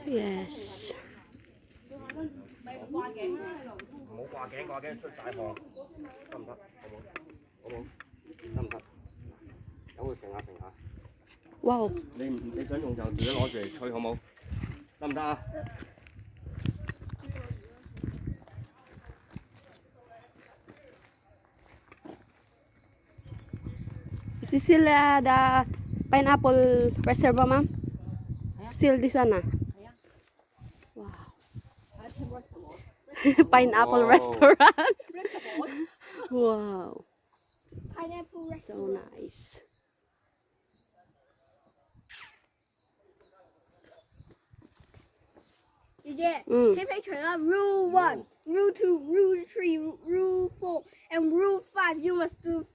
Yes. 唔好掛頸出晒汗，得唔得？好冇？好冇？得唔得？等佢停下。Wow. 你想用就自己攞住嚟吹好冇？得唔得啊？Sicily ada pineapple reservoir, ma'am? Still this one, ah? Wow. Pineapple restaurant. Wow. Pineapple So nice. 姐姐，take picture of Rule 1, Rule 2, Rule 3, Rule 4, and Rule 5. You must do